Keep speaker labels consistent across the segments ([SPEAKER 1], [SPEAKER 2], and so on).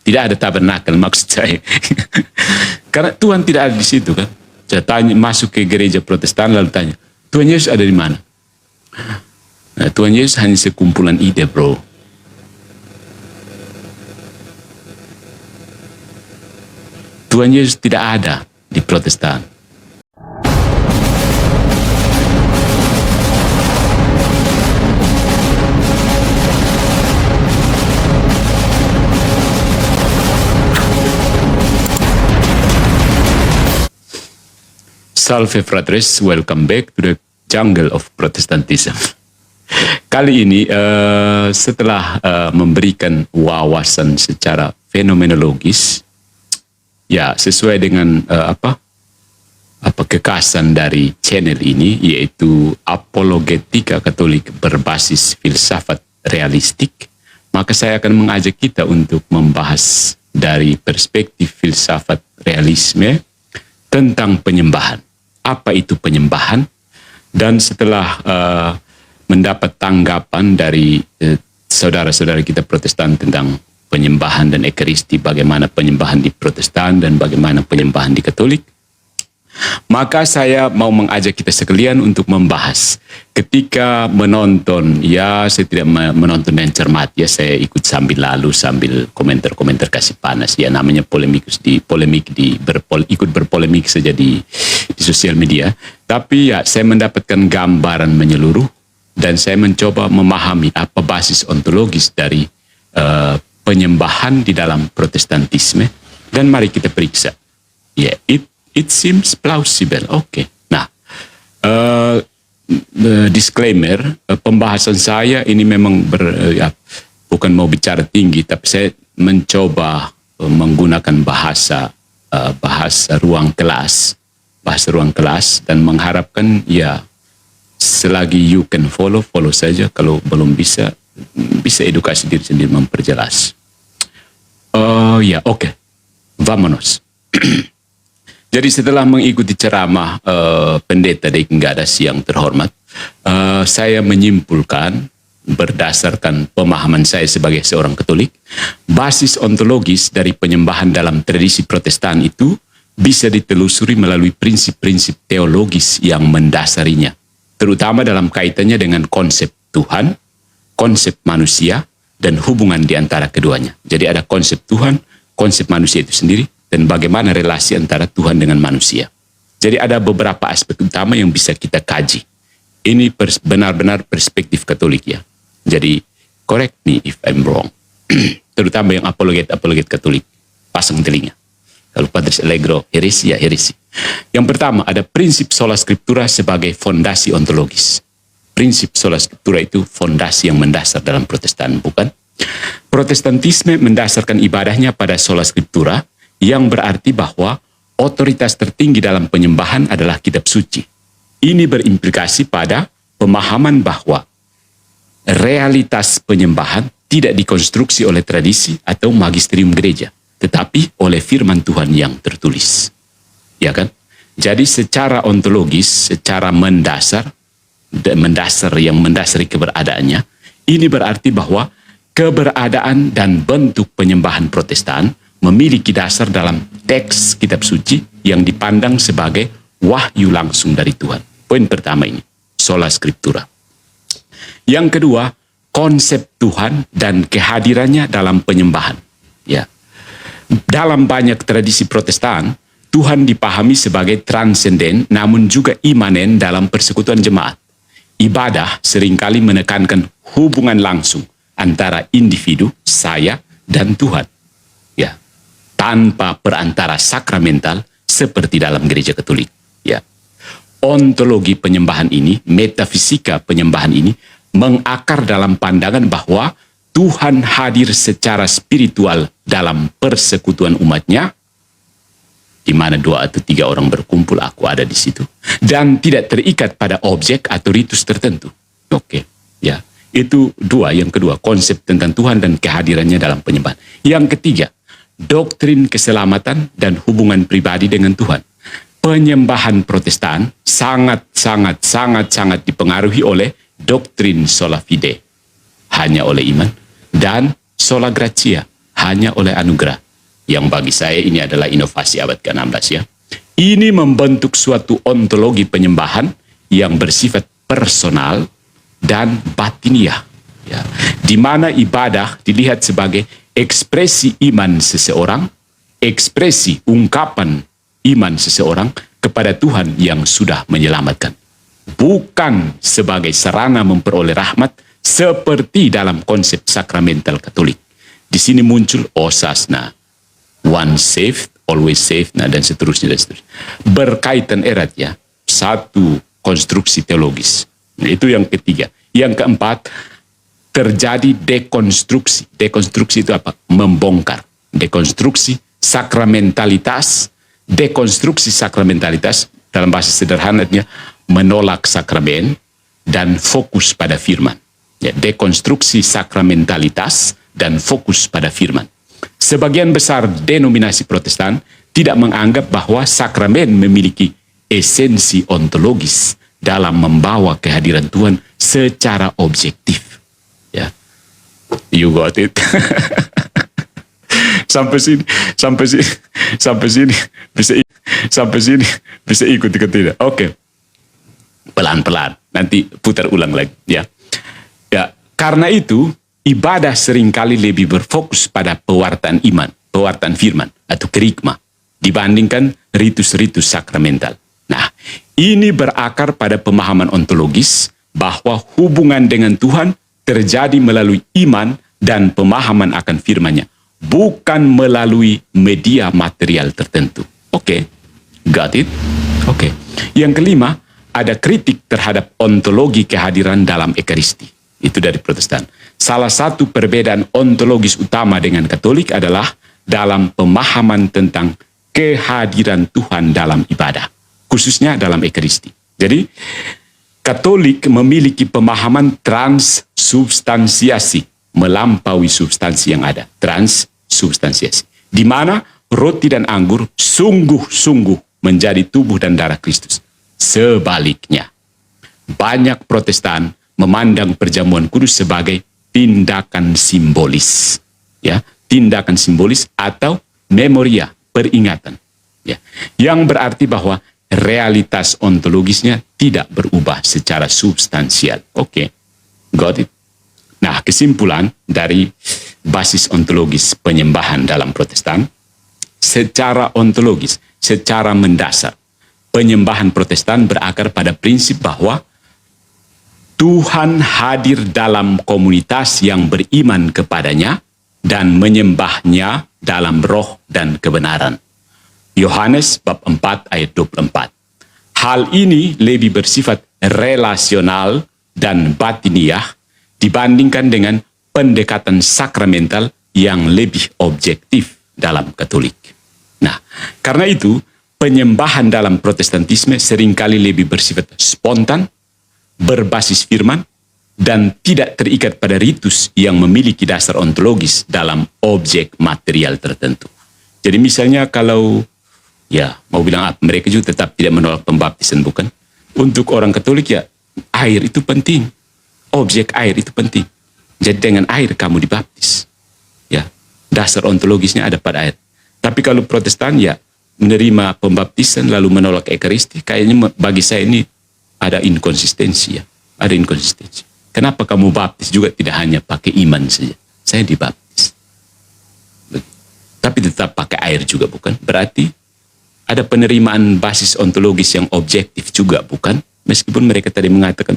[SPEAKER 1] Tidak ada tabernakel maksud saya. Karena Tuhan tidak ada di situ kan. Saya tanya, masuk ke gereja Protestan lalu tanya, Tuhan Yesus ada di mana? Nah, Tuhan Yesus hanya sekumpulan ide, bro. Tuhan Yesus tidak ada di Protestan. Salve fratres, welcome back to the jungle of Protestantism. Kali ini setelah memberikan wawasan secara fenomenologis, ya sesuai dengan apa kekasan dari channel ini, yaitu apologetika Katolik berbasis filsafat realistik, maka saya akan mengajak kita untuk membahas dari perspektif filsafat realisme tentang penyembahan. Apa itu penyembahan? Dan setelah mendapat tanggapan dari saudara-saudara kita Protestan tentang penyembahan dan ekaristi, bagaimana penyembahan di Protestan dan bagaimana penyembahan di Katolik, maka saya mau mengajak kita sekalian untuk membahas. Ketika menonton, ya saya tidak menonton dengan cermat, ya saya ikut sambil lalu, sambil komentar-komentar kasih panas, ya namanya ikut berpolemik saja di sosial media. Tapi ya saya mendapatkan gambaran menyeluruh dan saya mencoba memahami apa basis ontologis dari penyembahan di dalam Protestantisme, dan mari kita periksa. Ya, it seems plausible. Oke. Nah, disclaimer, pembahasan saya ini memang bukan mau bicara tinggi, tapi saya mencoba menggunakan bahasa ruang kelas, dan mengharapkan ya selagi you can follow saja. Kalau belum bisa edukasi diri sendiri memperjelas. Oke. Vamonos. Jadi setelah mengikuti ceramah pendeta Dei Nggadas yang terhormat, saya menyimpulkan berdasarkan pemahaman saya sebagai seorang Katolik, basis ontologis dari penyembahan dalam tradisi Protestan itu bisa ditelusuri melalui prinsip-prinsip teologis yang mendasarinya, terutama dalam kaitannya dengan konsep Tuhan, konsep manusia, dan hubungan di antara keduanya. Jadi ada konsep Tuhan, konsep manusia itu sendiri, dan bagaimana relasi antara Tuhan dengan manusia. Jadi ada beberapa aspek utama yang bisa kita kaji. Ini benar-benar perspektif Katolik ya. Jadi correct me if I'm wrong. Terutama yang apologet Katolik. Pasang telinga. Kalau Padre Allegro heresi ya heresi. Yang pertama ada prinsip sola scriptura sebagai fondasi ontologis. Prinsip sola scriptura itu fondasi yang mendasar dalam Protestan, bukan? Protestantisme mendasarkan ibadahnya pada sola scriptura, yang berarti bahwa otoritas tertinggi dalam penyembahan adalah kitab suci. Ini berimplikasi pada pemahaman bahwa realitas penyembahan tidak dikonstruksi oleh tradisi atau magisterium gereja, tetapi oleh firman Tuhan yang tertulis. Ya kan? Jadi secara ontologis, secara mendasar yang mendasari keberadaannya, ini berarti bahwa keberadaan dan bentuk penyembahan Protestan memiliki dasar dalam teks kitab suci yang dipandang sebagai wahyu langsung dari Tuhan. Poin pertama ini, sola scriptura. Yang kedua, konsep Tuhan dan kehadirannya dalam penyembahan. Ya. Dalam banyak tradisi Protestan, Tuhan dipahami sebagai transenden namun juga imanen dalam persekutuan jemaat. Ibadah seringkali menekankan hubungan langsung antara individu, saya, dan Tuhan. Ya. Tanpa perantara sakramental seperti dalam gereja Katolik. Ya. Ontologi penyembahan ini, metafisika penyembahan ini mengakar dalam pandangan bahwa Tuhan hadir secara spiritual dalam persekutuan umatnya, di mana 2 atau 3 orang berkumpul, aku ada di situ, dan tidak terikat pada objek atau ritus tertentu. Oke, ya. Itu yang kedua, konsep tentang Tuhan dan kehadirannya dalam penyembahan. Yang ketiga, doktrin keselamatan dan hubungan pribadi dengan Tuhan. Penyembahan Protestan sangat dipengaruhi oleh doktrin sola fide, hanya oleh iman, dan sola gratia, hanya oleh anugerah. Yang bagi saya ini adalah inovasi abad ke-16 ya. Ini membentuk suatu ontologi penyembahan yang bersifat personal dan batiniah. Ya, di mana ibadah dilihat sebagai ekspresi iman seseorang, ekspresi ungkapan iman seseorang kepada Tuhan yang sudah menyelamatkan. Bukan sebagai sarana memperoleh rahmat seperti dalam konsep sakramental Katolik. Di sini muncul osasna, one saved, always saved, nah, dan seterusnya, dan seterusnya. Berkaitan erat ya, satu konstruksi teologis. Nah, itu yang ketiga. Yang keempat, terjadi dekonstruksi. Dekonstruksi itu apa? Membongkar. Dekonstruksi sakramentalitas. Dekonstruksi sakramentalitas dalam bahasa sederhananya menolak sakramen dan fokus pada firman. Ya, dekonstruksi sakramentalitas dan fokus pada firman. Sebagian besar denominasi Protestan tidak menganggap bahwa sakramen memiliki esensi ontologis dalam membawa kehadiran Tuhan secara objektif. Ya, you got it. sampai sini bisa ikut tidak? Oke. Pelan-pelan, nanti putar ulang lagi ya. Ya, karena itu ibadah seringkali lebih berfokus pada pewartaan iman, pewartaan firman atau kerigma dibandingkan ritus-ritus sakramental. Nah, ini berakar pada pemahaman ontologis bahwa hubungan dengan Tuhan terjadi melalui iman dan pemahaman akan firman-Nya, bukan melalui media material tertentu. Oke, got it? Oke. Yang kelima, ada kritik terhadap ontologi kehadiran dalam Ekaristi. Itu dari Protestan. Salah satu perbedaan ontologis utama dengan Katolik adalah dalam pemahaman tentang kehadiran Tuhan dalam ibadah, khususnya dalam Ekaristi. Jadi, Katolik memiliki pemahaman transsubstansiasi, melampaui substansi yang ada. Transsubstansiasi. Di mana roti dan anggur sungguh-sungguh menjadi tubuh dan darah Kristus. Sebaliknya, banyak Protestan memandang perjamuan kudus sebagai tindakan simbolis, ya, tindakan simbolis atau memoria, peringatan, ya, yang berarti bahwa realitas ontologisnya tidak berubah secara substansial. Oke, got it? Nah, kesimpulan dari basis ontologis penyembahan dalam Protestan, secara ontologis, secara mendasar, penyembahan Protestan berakar pada prinsip bahwa Tuhan hadir dalam komunitas yang beriman kepadanya dan menyembahnya dalam roh dan kebenaran. Yohanes bab 4 ayat 24. Hal ini lebih bersifat relasional dan batiniah dibandingkan dengan pendekatan sakramental yang lebih objektif dalam Katolik. Nah, karena itu, penyembahan dalam Protestantisme seringkali lebih bersifat spontan, berbasis firman, dan tidak terikat pada ritus yang memiliki dasar ontologis dalam objek material tertentu. Jadi misalnya kalau, ya mau bilang apa, mereka juga tetap tidak menolak pembaptisan, bukan? Untuk orang Katolik ya, air itu penting. Objek air itu penting. Jadi dengan air kamu dibaptis. Ya, dasar ontologisnya ada pada air. Tapi kalau Protestan ya, menerima pembaptisan lalu menolak Ekaristi, kayaknya bagi saya ini ada inkonsistensi ya. Ada inkonsistensi. Kenapa kamu baptis juga tidak hanya pakai iman saja? Saya dibaptis. Tapi tetap pakai air juga, bukan? Berarti ada penerimaan basis ontologis yang objektif juga, bukan? Meskipun mereka tadi mengatakan,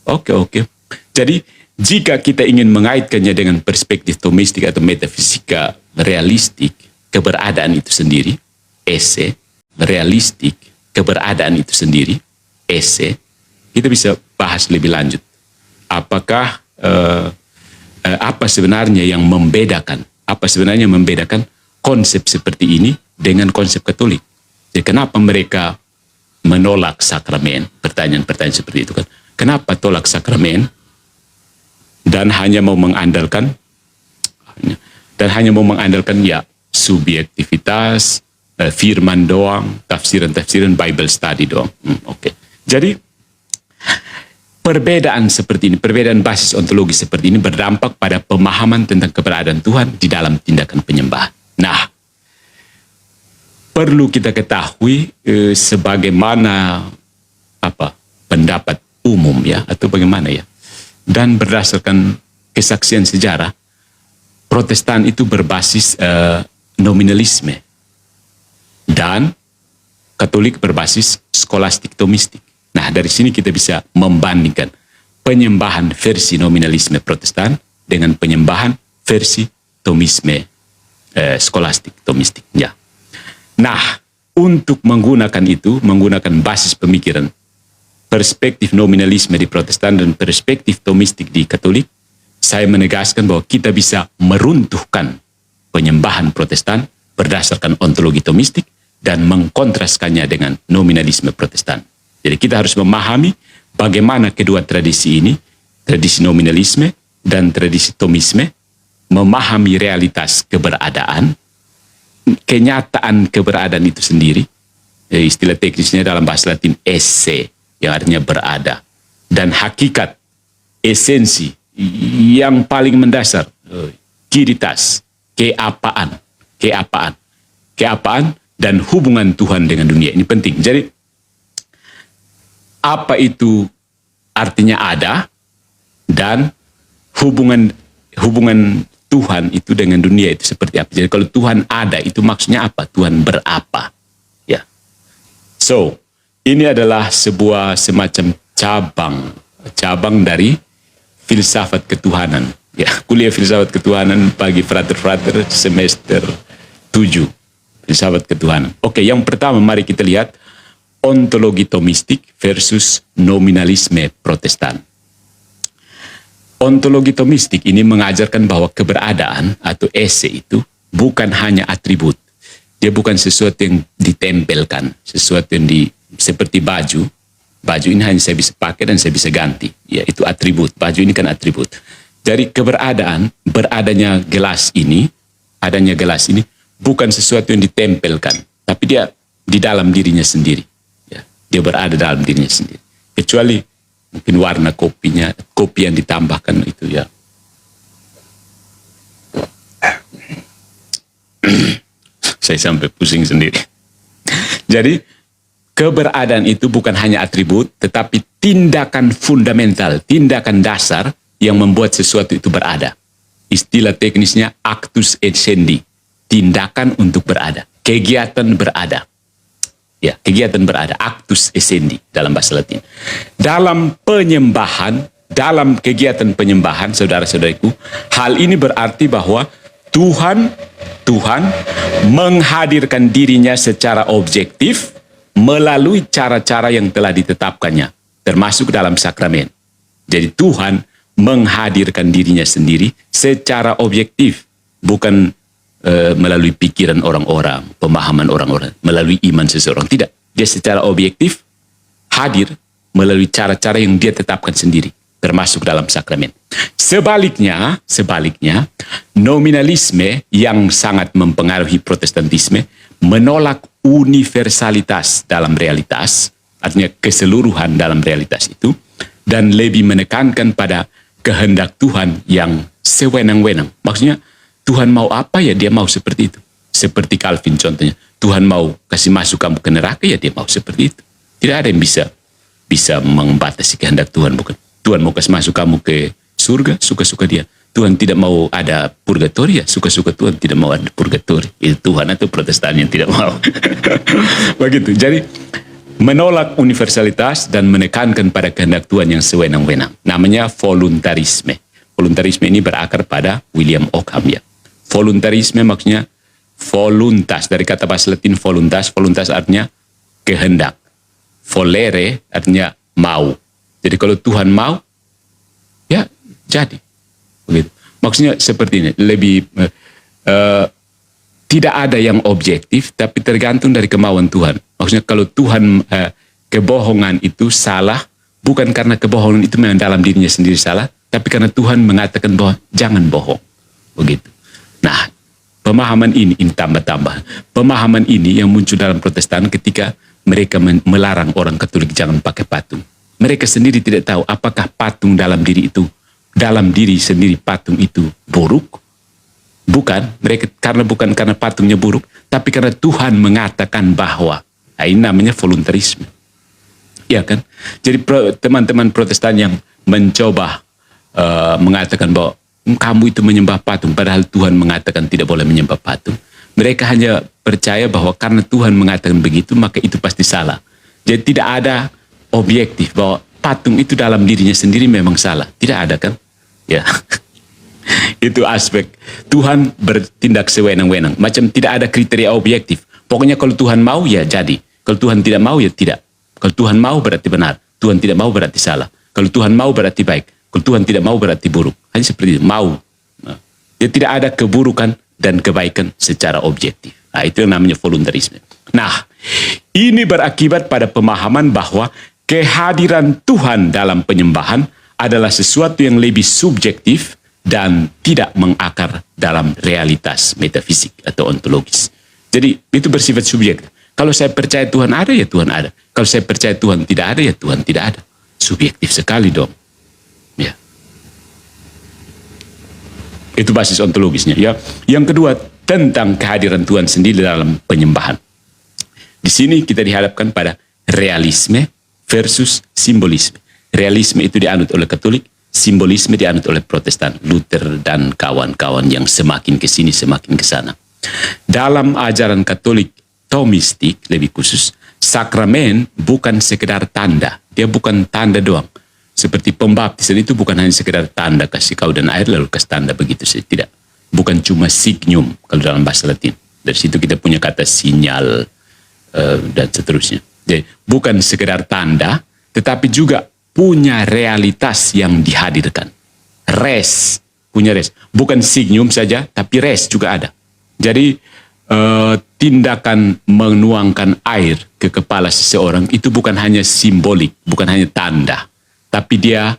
[SPEAKER 1] oke. Jadi, jika kita ingin mengaitkannya dengan perspektif Thomistik atau metafisika realistik, keberadaan itu sendiri, ese, realistik, keberadaan itu sendiri, ese, kita bisa bahas lebih lanjut. Apakah, apa sebenarnya yang membedakan, konsep seperti ini dengan konsep Katolik? Jadi kenapa mereka menolak sakramen? Pertanyaan-pertanyaan seperti itu kan. Kenapa tolak sakramen dan hanya mau mengandalkan ya subjektivitas, firman doang, tafsiran Bible study doang. Oke. Jadi perbedaan seperti ini, perbedaan basis ontologi seperti ini berdampak pada pemahaman tentang keberadaan Tuhan di dalam tindakan penyembahan. Nah, perlu kita ketahui sebagaimana pendapat umum ya, atau bagaimana ya, dan berdasarkan kesaksian sejarah, Protestan itu berbasis nominalisme dan Katolik berbasis skolastik tomistik. Nah, dari sini kita bisa membandingkan penyembahan versi nominalisme Protestan dengan penyembahan versi tomisme skolastik tomistik. Ya. Nah, untuk menggunakan itu, menggunakan basis pemikiran perspektif nominalisme di Protestan dan perspektif tomistik di Katolik, saya menegaskan bahwa kita bisa meruntuhkan penyembahan Protestan berdasarkan ontologi tomistik dan mengkontraskannya dengan nominalisme Protestan. Jadi kita harus memahami bagaimana kedua tradisi ini, tradisi nominalisme dan tradisi tomisme, memahami realitas keberadaan, kenyataan keberadaan itu sendiri, istilah teknisnya dalam bahasa Latin esse, yang artinya berada, dan hakikat, esensi yang paling mendasar, kiritas, keapaan, dan hubungan Tuhan dengan dunia. Ini penting. Jadi, apa itu artinya ada, dan hubungan Tuhan itu dengan dunia itu seperti apa. Jadi kalau Tuhan ada itu maksudnya apa? Tuhan berapa? Ya. So, ini adalah sebuah semacam cabang dari filsafat ketuhanan. Ya, kuliah filsafat ketuhanan bagi frater-frater semester 7. Filsafat ketuhanan. Oke, yang pertama mari kita lihat ontologi tomistik versus nominalisme Protestan. Ontologi tomistik ini mengajarkan bahwa keberadaan atau esse itu bukan hanya atribut. Dia bukan sesuatu yang ditempelkan, sesuatu yang seperti baju. Baju ini hanya saya bisa pakai dan saya bisa ganti. Ya, itu atribut. Baju ini kan atribut. Dari keberadaan, adanya gelas ini bukan sesuatu yang ditempelkan, tapi dia di dalam dirinya sendiri. Ya, dia berada dalam dirinya sendiri. Kecuali mungkin warna kopi yang ditambahkan itu ya. Saya sampai pusing sendiri. Jadi, keberadaan itu bukan hanya atribut, tetapi tindakan fundamental, tindakan dasar yang membuat sesuatu itu berada. Istilah teknisnya actus essendi. Tindakan untuk berada, kegiatan berada. Ya, kegiatan berada, actus essendi dalam bahasa Latin. Dalam penyembahan, dalam kegiatan penyembahan, saudara-saudariku, hal ini berarti bahwa Tuhan menghadirkan dirinya secara objektif melalui cara-cara yang telah ditetapkannya, termasuk dalam sakramen. Jadi Tuhan menghadirkan dirinya sendiri secara objektif, bukan melalui pikiran orang-orang, pemahaman orang-orang, melalui iman seseorang. Tidak. Dia secara objektif hadir melalui cara-cara yang dia tetapkan sendiri, termasuk dalam sakramen. Sebaliknya, nominalisme yang sangat mempengaruhi Protestantisme menolak universalitas dalam realitas, artinya keseluruhan dalam realitas itu, dan lebih menekankan pada kehendak Tuhan yang sewenang-wenang. Maksudnya, Tuhan mau apa ya dia mau seperti itu. Seperti Calvin contohnya. Tuhan mau kasih masuk kamu ke neraka ya dia mau seperti itu. Tidak ada yang bisa membatasi kehendak Tuhan, bukan. Tuhan mau kasih masuk kamu ke surga, suka-suka dia. Tuhan tidak mau ada purgatori ya, suka-suka Tuhan tidak mau ada purgatori. Itu Tuhan atau Protestan yang tidak mau. Begitu. Jadi menolak universalitas dan menekankan pada kehendak Tuhan yang sewenang-wenang. Namanya voluntarisme. Voluntarisme ini berakar pada William Ockham ya. Voluntarisme maksudnya voluntas, dari kata bahasa Latin voluntas. Voluntas artinya kehendak. Volere artinya mau. Jadi kalau Tuhan mau, ya jadi. Begitu. Maksudnya seperti ini, lebih tidak ada yang objektif, tapi tergantung dari kemauan Tuhan. Maksudnya kalau Tuhan kebohongan itu salah, bukan karena kebohongan itu memang dalam dirinya sendiri salah, tapi karena Tuhan mengatakan bahwa jangan bohong. Begitu. Nah, pemahaman ini tambah-tambah. Pemahaman ini yang muncul dalam Protestan ketika mereka melarang orang Katolik jangan pakai patung. mereka sendiri tidak tahu apakah patung dalam diri sendiri patung itu buruk. Bukan, mereka bukan karena patungnya buruk, tapi karena Tuhan mengatakan bahwa, ini namanya voluntarisme. Ya kan? Jadi teman-teman Protestan yang mencoba mengatakan bahwa kamu itu menyembah patung, padahal Tuhan mengatakan tidak boleh menyembah patung. Mereka hanya percaya bahwa karena Tuhan mengatakan begitu, maka itu pasti salah. Jadi tidak ada objektif bahwa patung itu dalam dirinya sendiri memang salah. Tidak ada kan? Ya. Itu aspek Tuhan bertindak sewenang-wenang. Macam tidak ada kriteria objektif. Pokoknya kalau Tuhan mau ya jadi. Kalau Tuhan tidak mau ya tidak. Kalau Tuhan mau berarti benar. Tuhan tidak mau berarti salah. Kalau Tuhan mau berarti baik. Kalau Tuhan tidak mau berarti buruk. Hanya seperti itu. Mau. Ya tidak ada keburukan dan kebaikan secara objektif. Nah, itu yang namanya voluntarisme. Nah, ini berakibat pada pemahaman bahwa kehadiran Tuhan dalam penyembahan adalah sesuatu yang lebih subjektif dan tidak mengakar dalam realitas metafisik atau ontologis. Jadi itu bersifat subjektif. Kalau saya percaya Tuhan ada, ya Tuhan ada. Kalau saya percaya Tuhan tidak ada, ya Tuhan tidak ada. Subjektif sekali dong. Ya. Itu basis ontologisnya. Ya. Yang kedua, tentang kehadiran Tuhan sendiri dalam penyembahan. Di sini kita dihadapkan pada realisme versus simbolisme. Realisme itu dianut oleh Katolik, simbolisme dianut oleh Protestan, Luther dan kawan-kawan yang semakin ke sini semakin ke sana. Dalam ajaran Katolik Thomistik lebih khusus, sakramen bukan sekedar tanda. Dia bukan tanda doang. Seperti pembaptisan itu bukan hanya sekedar tanda kasih kau dan air lalu kasih tanda begitu saja. Tidak. Bukan cuma signum kalau dalam bahasa Latin. Dari situ kita punya kata sinyal dan seterusnya. Jadi bukan sekedar tanda, tetapi juga punya realitas yang dihadirkan. Res, punya res. Bukan signum saja, tapi res juga ada. Jadi tindakan menuangkan air ke kepala seseorang itu bukan hanya simbolik, bukan hanya tanda, tapi dia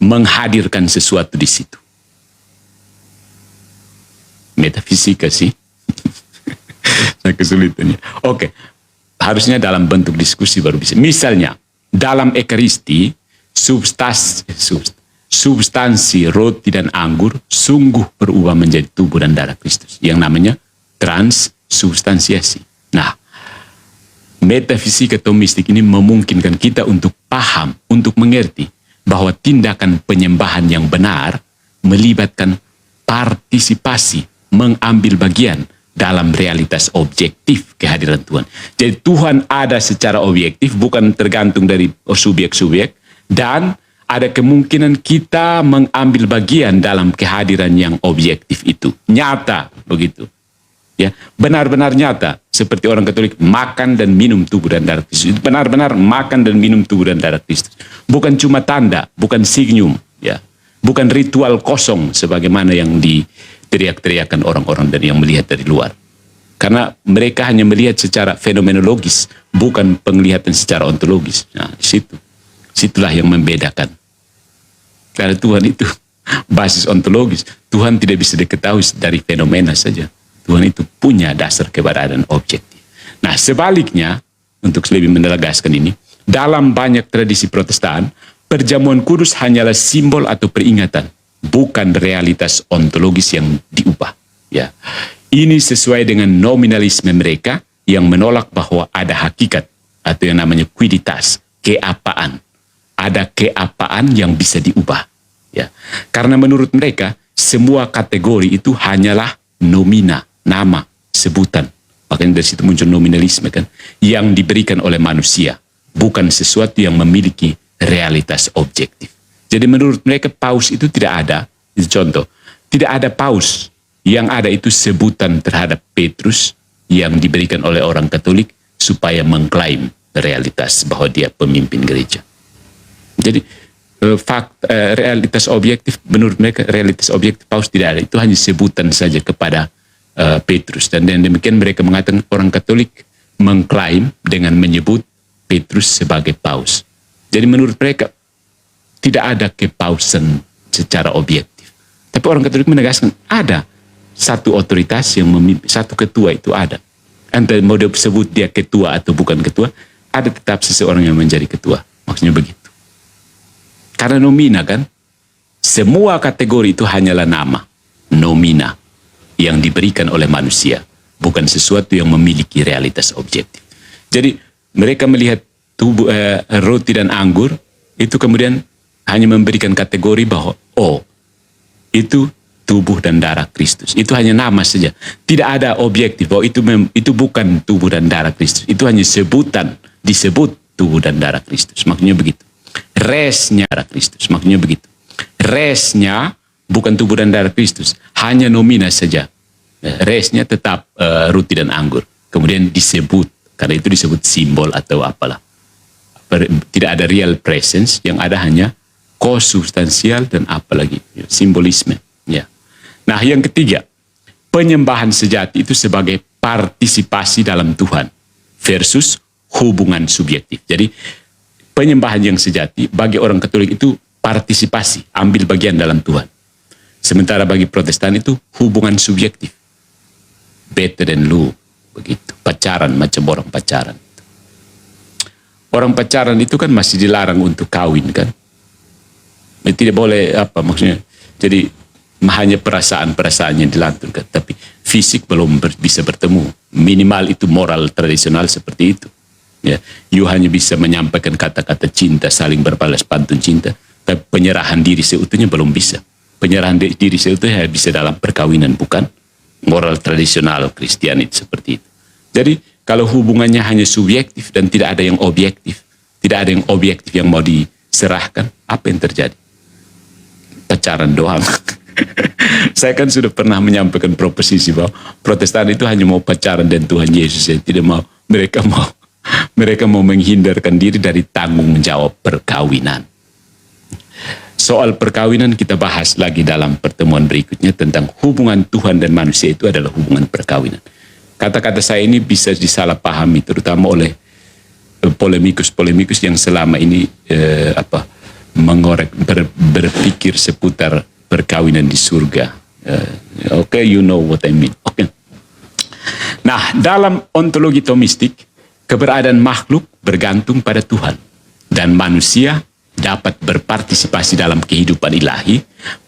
[SPEAKER 1] menghadirkan sesuatu di situ. Metafisika sih. Kesulitannya. Oke. Harusnya dalam bentuk diskusi baru bisa. Misalnya, dalam Ekaristi, substansi roti dan anggur sungguh berubah menjadi tubuh dan darah Kristus. Yang namanya transubstansiasi. Nah, metafisika Thomistik ini memungkinkan kita untuk paham, untuk mengerti bahwa tindakan penyembahan yang benar melibatkan partisipasi, mengambil bagian dalam realitas objektif kehadiran Tuhan. Jadi Tuhan ada secara objektif, bukan tergantung dari subjek-subjek, dan ada kemungkinan kita mengambil bagian dalam kehadiran yang objektif itu. Nyata, begitu. Ya, benar-benar nyata. Seperti orang Katolik makan dan minum tubuh dan darah Kristus. Itu benar-benar makan dan minum tubuh dan darah Kristus. Bukan cuma tanda, bukan signum, ya. Bukan ritual kosong sebagaimana yang teriak-teriakan orang-orang dari yang melihat dari luar. Karena mereka hanya melihat secara fenomenologis, bukan penglihatan secara ontologis. Nah, situlah yang membedakan. Karena Tuhan itu basis ontologis. Tuhan tidak bisa diketahui dari fenomena saja. Tuhan itu punya dasar keberadaan objektif. Nah, sebaliknya, untuk lebih menegaskan ini, dalam banyak tradisi Protestan, perjamuan kudus hanyalah simbol atau peringatan, bukan realitas ontologis yang diubah. Ya, ini sesuai dengan nominalisme mereka yang menolak bahwa ada hakikat atau yang namanya quiditas, keapaan. Ada keapaan yang bisa diubah. Ya, karena menurut mereka semua kategori itu hanyalah nomina, nama, sebutan. Makanya dari situ muncul nominalisme kan, yang diberikan oleh manusia, bukan sesuatu yang memiliki realitas objektif. Jadi menurut mereka paus itu tidak ada. Itu contoh, tidak ada paus. Yang ada itu sebutan terhadap Petrus yang diberikan oleh orang Katolik supaya mengklaim realitas bahwa dia pemimpin gereja. Jadi realitas objektif menurut mereka, realitas objektif paus tidak ada. Itu hanya sebutan saja kepada Petrus. Dan demikian mereka mengatakan orang Katolik mengklaim dengan menyebut Petrus sebagai paus. Jadi menurut mereka tidak ada kepausan secara objektif. Tapi orang Katolik menegaskan ada satu otoritas yang memimpin, satu ketua itu ada. Entah mau disebut dia ketua atau bukan ketua, ada tetap seseorang yang menjadi ketua. Maksudnya begitu. Karena nomina kan, semua kategori itu hanyalah nama, nomina yang diberikan oleh manusia, bukan sesuatu yang memiliki realitas objektif. Jadi mereka melihat tubuh roti dan anggur itu kemudian hanya memberikan kategori bahwa itu tubuh dan darah Kristus. Itu hanya nama saja. Tidak ada objektif bahwa itu bukan tubuh dan darah Kristus. Itu hanya sebutan, disebut tubuh dan darah Kristus. Maknanya begitu. Resnya darah Kristus. Maknanya begitu. Resnya bukan tubuh dan darah Kristus. Hanya nomina saja. Resnya tetap roti dan anggur. Kemudian disebut. Karena itu disebut simbol atau apalah. Tidak ada real presence. Yang ada hanya kosubstansial dan apalagi simbolisme. Ya. Nah, yang ketiga, penyembahan sejati itu sebagai partisipasi dalam Tuhan versus hubungan subjektif. Jadi, penyembahan yang sejati bagi orang Katolik itu partisipasi, ambil bagian dalam Tuhan. Sementara bagi Protestan itu hubungan subjektif. Better than lu, begitu. Pacaran, macam orang pacaran. Orang pacaran itu kan masih dilarang untuk kawin kan. Tidak boleh maksudnya. Jadi hanya perasaan-perasaan yang dilantunkan, tapi fisik belum bisa bertemu. Minimal itu moral tradisional seperti itu. Ya, you hanya bisa menyampaikan kata-kata cinta, saling berbalas pantun cinta, tapi penyerahan diri seutuhnya belum bisa. Penyerahan diri seutuhnya bisa dalam perkawinan, bukan moral tradisional Kristiani seperti itu. Jadi kalau hubungannya hanya subjektif dan tidak ada yang objektif, tidak ada yang objektif yang mau diserahkan, apa yang terjadi? Pacaran doang. Saya kan sudah pernah menyampaikan proposisi bahwa Protestan itu hanya mau pacaran dan Tuhan Yesus, ya. Tidak mau, mereka mau menghindarkan diri dari tanggung jawab perkawinan. Soal perkawinan kita bahas lagi dalam pertemuan berikutnya tentang hubungan Tuhan dan manusia itu adalah hubungan perkawinan. Kata-kata saya ini bisa disalahpahami terutama oleh polemikus-polemikus yang selama ini berpikir seputar perkawinan di surga. Oke, you know what I mean. Oke. Nah, dalam ontologi Thomistik, keberadaan makhluk bergantung pada Tuhan dan manusia dapat berpartisipasi dalam kehidupan ilahi.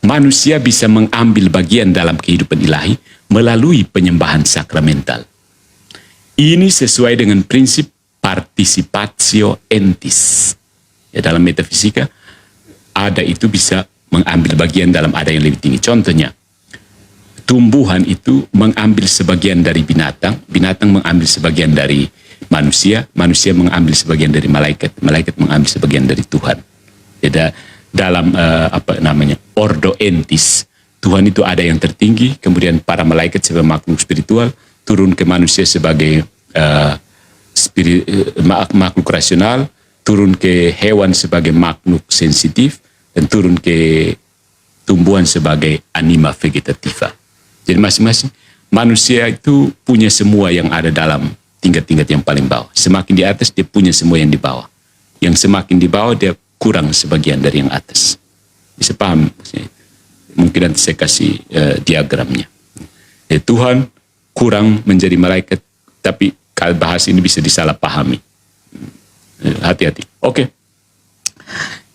[SPEAKER 1] Manusia bisa mengambil bagian dalam kehidupan ilahi melalui penyembahan sakramental. Ini sesuai dengan prinsip participatio entis. Ya, dalam metafisika ada itu bisa mengambil bagian dalam ada yang lebih tinggi. Contohnya, tumbuhan itu mengambil sebagian dari binatang, binatang mengambil sebagian dari manusia, manusia mengambil sebagian dari malaikat, malaikat mengambil sebagian dari Tuhan. Jadi dalam ordo entis, Tuhan itu ada yang tertinggi, kemudian para malaikat sebagai makhluk spiritual turun ke manusia sebagai makhluk rasional, turun ke hewan sebagai makhluk sensitif, dan turun ke tumbuhan sebagai anima vegetativa. Jadi masing-masing manusia itu punya semua yang ada dalam tingkat-tingkat yang paling bawah. Semakin di atas dia punya semua yang di bawah. Yang semakin di bawah dia kurang sebagian dari yang atas. Bisa paham? Mungkin nanti saya kasih diagramnya. Tuhan kurang menjadi malaikat, tapi kalau bahas ini bisa disalahpahami. Hati-hati. Oke.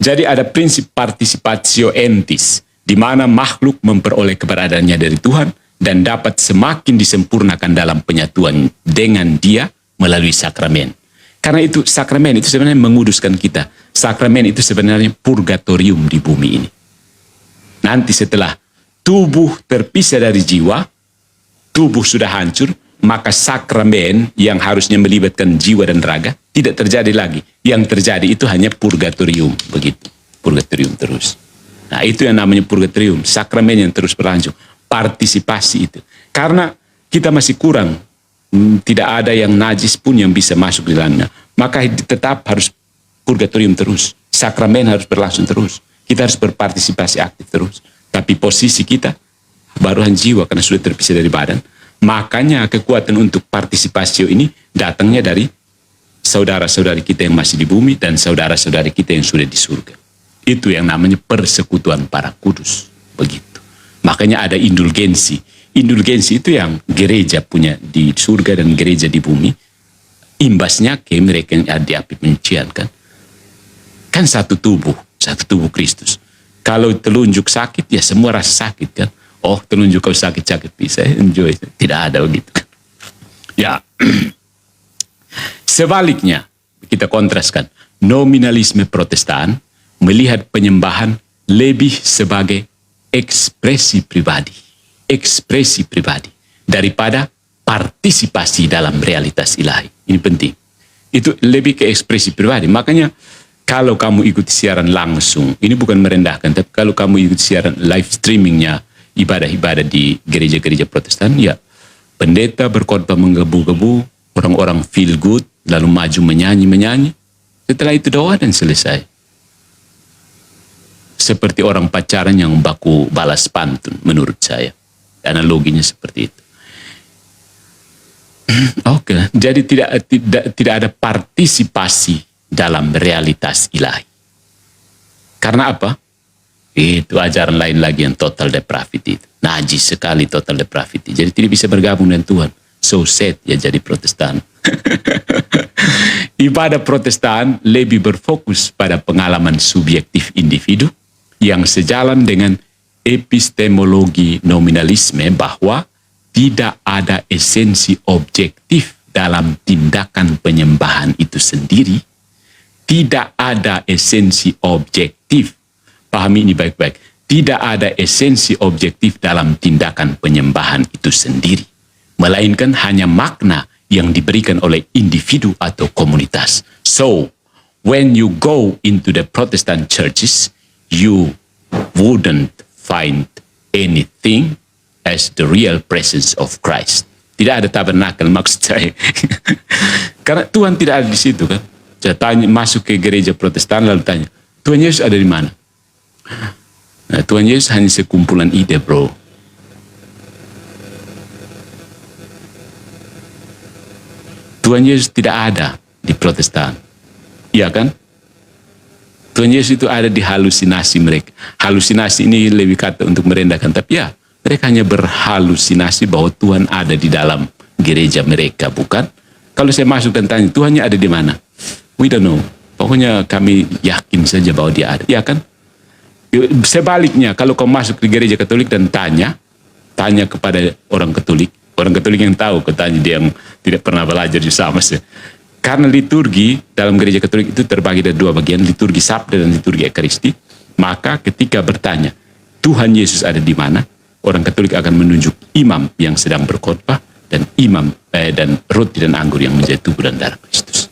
[SPEAKER 1] Jadi ada prinsip participatio entis, di mana makhluk memperoleh keberadaannya dari Tuhan dan dapat semakin disempurnakan dalam penyatuan dengan Dia melalui sakramen. Karena itu sakramen itu sebenarnya menguduskan kita. Sakramen itu sebenarnya purgatorium di bumi ini. Nanti setelah tubuh terpisah dari jiwa, tubuh sudah hancur, maka sakramen yang harusnya melibatkan jiwa dan raga tidak terjadi lagi. Yang terjadi itu hanya purgatorium, begitu. Purgatorium terus. Nah, itu yang namanya purgatorium, sakramen yang terus berlanjut. Partisipasi itu. Karena kita masih kurang, tidak ada yang najis pun yang bisa masuk di dalamnya. Maka tetap harus purgatorium terus. Sakramen harus berlangsung terus. Kita harus berpartisipasi aktif terus. Tapi posisi kita, baruhan jiwa karena sudah terpisah dari badan. Makanya kekuatan untuk partisipasi ini datangnya dari saudara-saudari kita yang masih di bumi dan saudara-saudari kita yang sudah di surga. Itu yang namanya persekutuan para kudus. Begitu. Makanya ada indulgensi. Indulgensi itu yang gereja punya di surga dan gereja di bumi. Imbasnya ke mereka yang ada di api penyucian kan. Kan satu tubuh. satu tubuh Kristus. Kalau telunjuk sakit, ya semua rasa sakit kan. Oh, telunjuk kau sakit-sakit, saya enjoy. Tidak ada begitu. Ya, sebaliknya kita kontraskan. Nominalisme Protestan melihat penyembahan lebih sebagai ekspresi pribadi daripada partisipasi dalam realitas ilahi. Ini penting. Itu lebih ke ekspresi pribadi. Makanya kalau kamu ikuti siaran langsung, ini bukan merendahkan, tapi kalau kamu ikuti siaran live streamingnya ibadah-ibadah di gereja-gereja Protestan, ya pendeta berkhotbah menggebu-gebu, orang-orang feel good, lalu maju menyanyi-menyanyi. Setelah itu doa dan selesai. Seperti orang pacaran yang baku balas pantun, menurut saya. Analoginya seperti itu. Oke, jadi tidak ada partisipasi dalam realitas ilahi. Karena apa? Itu ajaran lain lagi yang total depravity. Najis sekali total depravity. Jadi tidak bisa bergabung dengan Tuhan. So sad ya jadi Protestan. Ibadah Protestan lebih berfokus pada pengalaman subjektif individu yang sejalan dengan epistemologi nominalisme bahwa tidak ada esensi objektif dalam tindakan penyembahan itu sendiri. Tidak ada esensi objektif. Pahami ini baik-baik. Tidak ada esensi objektif dalam tindakan penyembahan itu sendiri. Melainkan hanya makna yang diberikan oleh individu atau komunitas. So, when you go into the Protestant churches, you wouldn't find anything as the real presence of Christ. Tidak ada tabernakel maksud saya. Karena Tuhan tidak ada di situ kan. Saya tanya, masuk ke gereja Protestan lalu tanya, Tuhan Yesus ada di mana? Nah, Tuhan Yesus hanya sekumpulan ide, bro. Tuhan Yesus tidak ada di Protestan. Iya kan? Tuhan Yesus itu ada di halusinasi mereka. Halusinasi ini lebih kata untuk merendahkan. Tapi ya, mereka hanya berhalusinasi bahwa Tuhan ada di dalam gereja mereka, bukan? Kalau saya masuk dan tanya, Tuhannya ada di mana? We don't know. Pokoknya kami yakin saja bahwa dia ada. Ya kan? Sebaliknya, kalau kau masuk di gereja Katolik dan tanya kepada orang Katolik yang tahu, katanya dia yang tidak pernah belajar di sama sih. Karena liturgi dalam gereja Katolik itu terbagi dari dua bagian, liturgi Sabda dan liturgi Ekaristi. Maka ketika bertanya, Tuhan Yesus ada di mana? Orang Katolik akan menunjuk imam yang sedang berkhotbah dan dan roti dan anggur yang menjadi tubuh dan darah Kristus.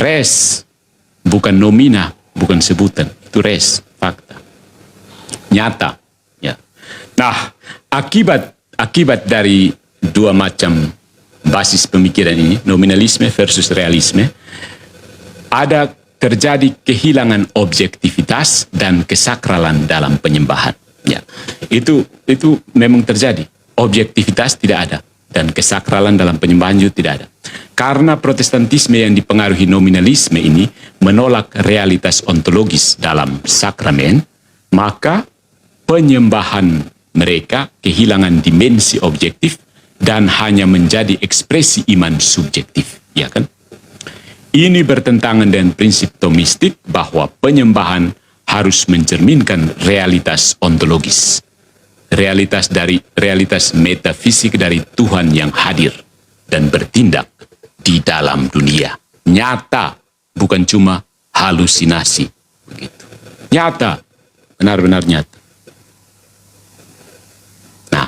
[SPEAKER 1] Res, bukan nomina, bukan sebutan, itu res, fakta, nyata. Ya. Nah, akibat dari dua macam basis pemikiran ini, nominalisme versus realisme, ada terjadi kehilangan objektivitas dan kesakralan dalam penyembahan. Ya, itu memang terjadi. Objektivitas tidak ada dan kesakralan dalam penyembahan juga tidak ada. Karena Protestantisme yang dipengaruhi nominalisme ini menolak realitas ontologis dalam sakramen, maka penyembahan mereka kehilangan dimensi objektif dan hanya menjadi ekspresi iman subjektif, ya kan? Ini bertentangan dengan prinsip Thomistik bahwa penyembahan harus mencerminkan realitas ontologis, realitas metafisik dari Tuhan yang hadir dan bertindak di dalam dunia. Nyata, bukan cuma halusinasi. Begitu. Nyata, benar-benar nyata. Nah,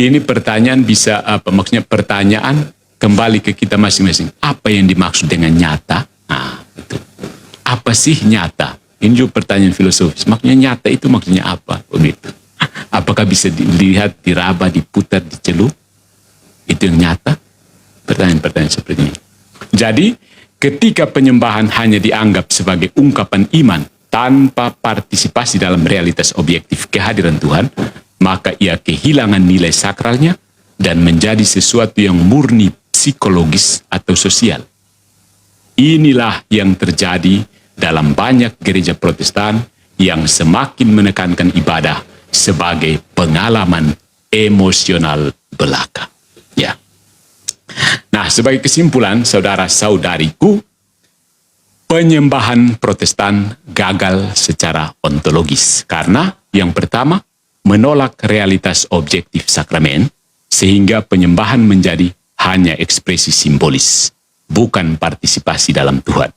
[SPEAKER 1] ini pertanyaan bisa apa? Maksudnya pertanyaan kembali ke kita masing-masing. Apa yang dimaksud dengan nyata? Nah, itu. Apa sih nyata? Ini juga pertanyaan filosofis. Maksudnya nyata itu maksudnya apa? Begitu. Apakah bisa dilihat, diraba, diputar, dicelup? Itu yang nyata? Pertanyaan-pertanyaan seperti ini. Jadi, ketika penyembahan hanya dianggap sebagai ungkapan iman tanpa partisipasi dalam realitas objektif kehadiran Tuhan, maka ia kehilangan nilai sakralnya dan menjadi sesuatu yang murni psikologis atau sosial. Inilah yang terjadi dalam banyak gereja Protestan yang semakin menekankan ibadah sebagai pengalaman emosional belaka. Ya. Nah, sebagai kesimpulan, saudara-saudariku, Penyembahan Protestan gagal secara ontologis karena yang pertama menolak realitas objektif sakramen sehingga penyembahan menjadi hanya ekspresi simbolis, bukan partisipasi dalam Tuhan.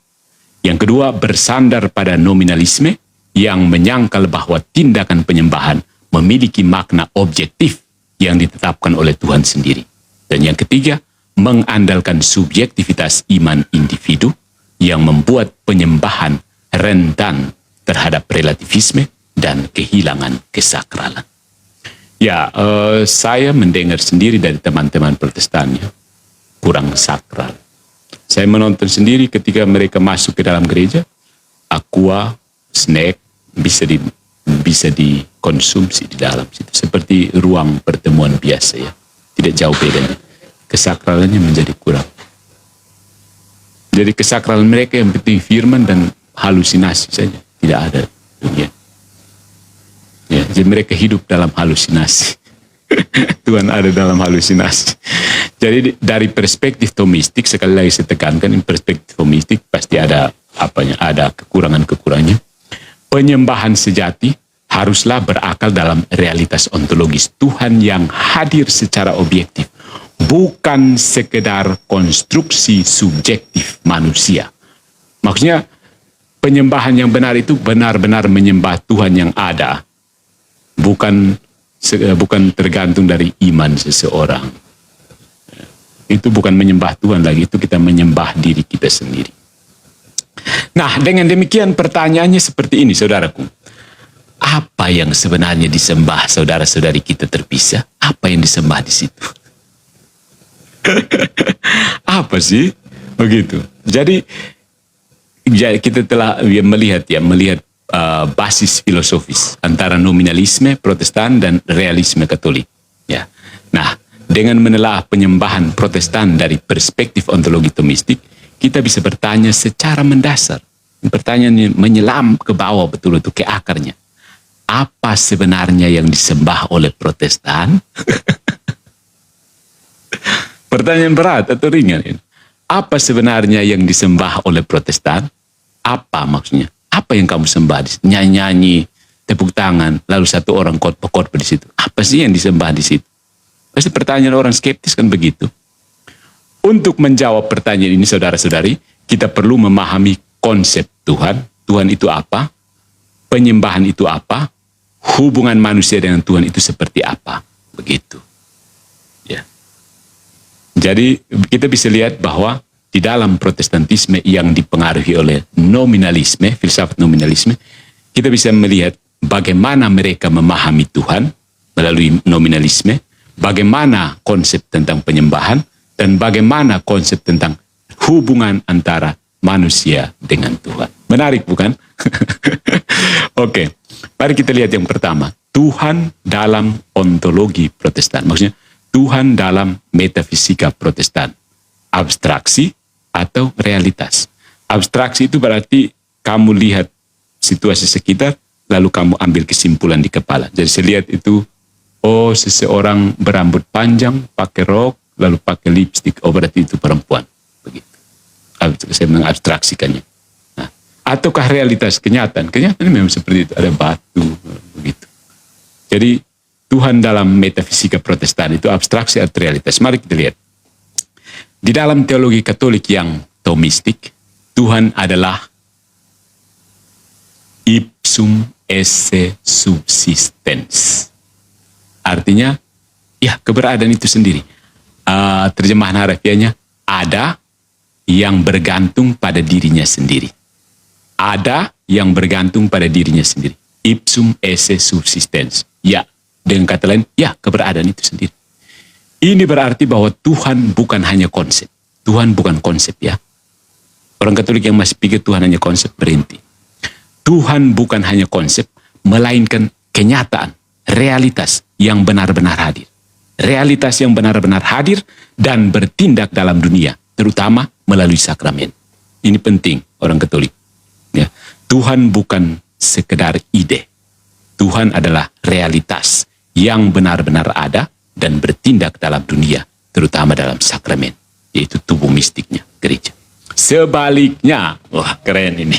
[SPEAKER 1] Yang kedua bersandar pada nominalisme yang menyangkal bahwa tindakan penyembahan memiliki makna objektif yang ditetapkan oleh Tuhan sendiri. Dan yang ketiga mengandalkan subjektivitas iman individu yang membuat penyembahan rentan terhadap relativisme dan kehilangan kesakralan. Ya, saya mendengar sendiri dari teman-teman Protestan ya, kurang sakral. Saya menonton sendiri ketika mereka masuk ke dalam gereja, aqua, snack bisa dikonsumsi di dalam situ seperti ruang pertemuan biasa ya, tidak jauh bedanya. Kesakralannya menjadi kurang. Jadi kesakralan mereka yang penting firman dan halusinasi saja. Tidak ada dunia. Ya, jadi mereka hidup dalam halusinasi. Tuhan ada dalam halusinasi. Jadi dari perspektif Thomistik, sekali lagi saya tekankan, perspektif Thomistik pasti ada ada kekurangan-kekurangannya. Penyembahan sejati haruslah berakal dalam realitas ontologis Tuhan yang hadir secara objektif. Bukan sekedar konstruksi subjektif manusia. Maksudnya penyembahan yang benar itu benar-benar menyembah Tuhan yang ada. Bukan tergantung dari iman seseorang. Itu bukan menyembah Tuhan lagi, itu kita menyembah diri kita sendiri. Nah, dengan demikian pertanyaannya seperti ini, saudaraku. Apa yang sebenarnya disembah saudara-saudari kita terpisah? Apa yang disembah di situ? Apa sih? Begitu. Jadi kita telah melihat basis filosofis antara nominalisme Protestan dan realisme Katolik. Ya. Nah, dengan menelaah penyembahan Protestan dari perspektif ontologi Thomistik, kita bisa bertanya secara mendasar. Pertanyaannya menyelam ke bawah betul-betul ke akarnya. Apa sebenarnya yang disembah oleh Protestan? Pertanyaan berat atau ringan ini. Apa sebenarnya yang disembah oleh Protestan? Apa maksudnya? Apa yang kamu sembah? Nyanyi-nyanyi, tepuk tangan, lalu satu orang khotbah di situ. Apa sih yang disembah di situ? Pasti pertanyaan orang skeptis kan begitu. Untuk menjawab pertanyaan ini saudara-saudari, kita perlu memahami konsep Tuhan. Tuhan itu apa? Penyembahan itu apa? Hubungan manusia dengan Tuhan itu seperti apa? Begitu. Ya. Jadi kita bisa lihat bahwa di dalam Protestantisme yang dipengaruhi oleh nominalisme, filsafat nominalisme, kita bisa melihat bagaimana mereka memahami Tuhan melalui nominalisme, bagaimana konsep tentang penyembahan, dan bagaimana konsep tentang hubungan antara manusia dengan Tuhan. Menarik bukan? Oke, mari kita lihat yang pertama. Tuhan dalam ontologi Protestan. Maksudnya, Tuhan dalam metafisika Protestan. Abstraksi atau realitas. Abstraksi itu berarti kamu lihat situasi sekitar, lalu kamu ambil kesimpulan di kepala. Jadi saya lihat itu, oh seseorang berambut panjang, pakai rok, lalu pakai lipstik, oh berarti itu perempuan. Begitu. Saya mengabstraksikannya. Nah, ataukah realitas kenyataan? Kenyataan memang seperti itu, ada batu, begitu. Jadi Tuhan dalam metafisika Protestan itu abstraksi atau realitas. Mari kita lihat. Di dalam teologi Katolik yang Thomistik, Tuhan adalah ipsum esse subsistens. Artinya, ya keberadaan itu sendiri. Terjemahan harafiahnya, ada yang bergantung pada dirinya sendiri. Ada yang bergantung pada dirinya sendiri. Ipsum esse subsistens. Ya, dengan kata lain, ya keberadaan itu sendiri. Ini berarti bahwa Tuhan bukan hanya konsep. Tuhan bukan konsep ya. Orang Katolik yang masih pikir Tuhan hanya konsep, berhenti. Tuhan bukan hanya konsep, melainkan kenyataan, realitas yang benar-benar hadir. Realitas yang benar-benar hadir dan bertindak dalam dunia, terutama melalui sakramen. Ini penting orang Katolik. Ya. Tuhan bukan sekedar ide. Tuhan adalah realitas yang benar-benar ada dan bertindak dalam dunia, terutama dalam sakramen, yaitu tubuh mistiknya, gereja. Sebaliknya, wah keren ini.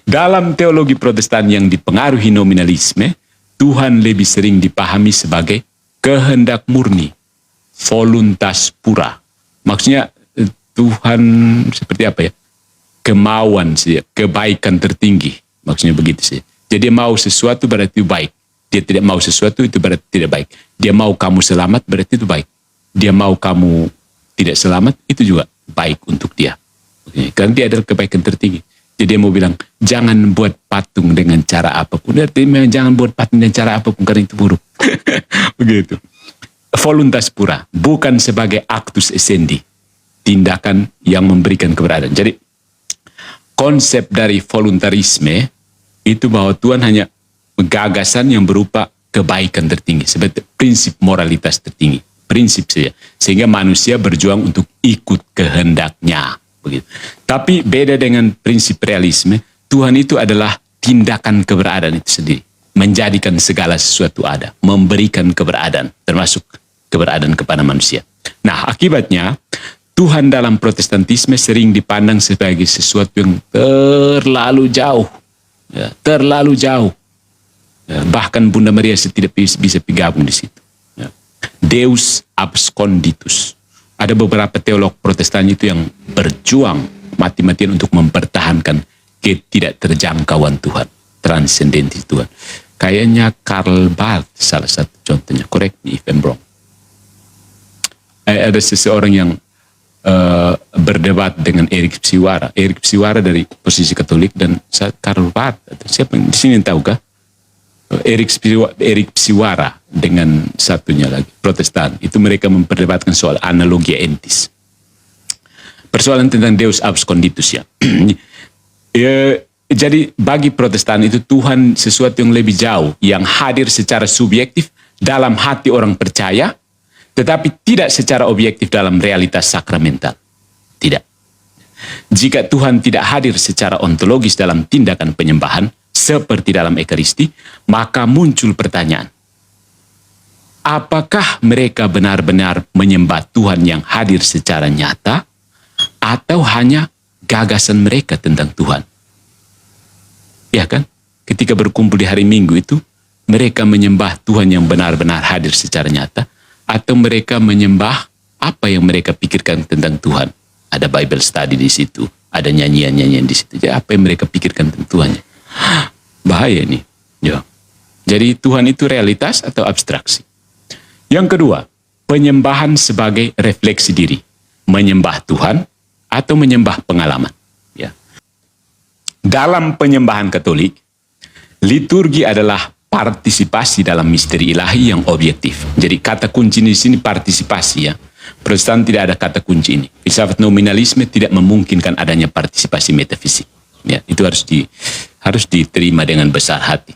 [SPEAKER 1] Dalam teologi Protestan yang dipengaruhi nominalisme, Tuhan lebih sering dipahami sebagai kehendak murni, voluntas pura. Maksudnya Tuhan seperti apa ya? Kemauan sih, kebaikan tertinggi. Maksudnya begitu sih. Jadi dia mau sesuatu berarti baik. Dia tidak mau sesuatu itu berarti tidak baik. Dia mau kamu selamat berarti itu baik. Dia mau kamu tidak selamat itu juga baik untuk dia. Karena dia adalah kebaikan tertinggi. Jadi dia mau bilang, jangan buat patung dengan cara apapun. Artinya jangan buat patung dengan cara apapun karena itu buruk. Begitu. Voluntas pura, bukan sebagai actus essendi. Tindakan yang memberikan keberadaan. Jadi konsep dari voluntarisme itu bahwa Tuhan hanya gagasan yang berupa kebaikan tertinggi. Seperti prinsip moralitas tertinggi. Prinsip saja. Sehingga manusia berjuang untuk ikut kehendaknya. Begitu. Tapi beda dengan prinsip realisme, Tuhan itu adalah tindakan keberadaan itu sendiri. Menjadikan segala sesuatu ada. Memberikan keberadaan. Termasuk keberadaan kepada manusia. Nah, akibatnya Tuhan dalam Protestantisme sering dipandang sebagai sesuatu yang terlalu jauh. Ya, terlalu jauh. Ya, bahkan Bunda Maria tidak bisa bergabung di situ. Ya. Deus absconditus. Ada beberapa teolog Protestan itu yang berjuang mati-matian untuk mempertahankan ketidak terjangkauan Tuhan, transcendentis Tuhan. Kayaknya Karl Barth salah satu contohnya. Correct me if I'm wrong. Ada seseorang yang berdebat dengan Erik Psiwara. Erik Psiwara dari posisi Katolik dan Karl Barth. Siapa di sini yang tahu kah? Erik Psiwara dengan satunya lagi Protestan. Itu mereka memperdebatkan soal analogia entis. Persoalan tentang Deus absconditus ya. Jadi bagi Protestan itu Tuhan sesuatu yang lebih jauh, yang hadir secara subjektif dalam hati orang percaya, tetapi tidak secara objektif dalam realitas sakramental. Tidak. Jika Tuhan tidak hadir secara ontologis dalam tindakan penyembahan, seperti dalam Ekaristi, maka muncul pertanyaan. Apakah mereka benar-benar menyembah Tuhan yang hadir secara nyata, atau hanya gagasan mereka tentang Tuhan? Ya kan? Ketika berkumpul di hari Minggu itu, mereka menyembah Tuhan yang benar-benar hadir secara nyata, atau mereka menyembah apa yang mereka pikirkan tentang Tuhan. Ada Bible study di situ, ada nyanyian-nyanyian di situ. Jadi apa yang mereka pikirkan tentang Tuhannya? Bahaya nih. Ya. Jadi Tuhan itu realitas atau abstraksi. Yang kedua, penyembahan sebagai refleksi diri. Menyembah Tuhan atau menyembah pengalaman. Ya. Dalam penyembahan Katolik, liturgi adalah partisipasi dalam misteri ilahi yang objektif. Jadi kata kunci di sini partisipasi ya. Protestan tidak ada kata kunci ini. Filsafat nominalisme tidak memungkinkan adanya partisipasi metafisik. Ya, itu harus diterima dengan besar hati.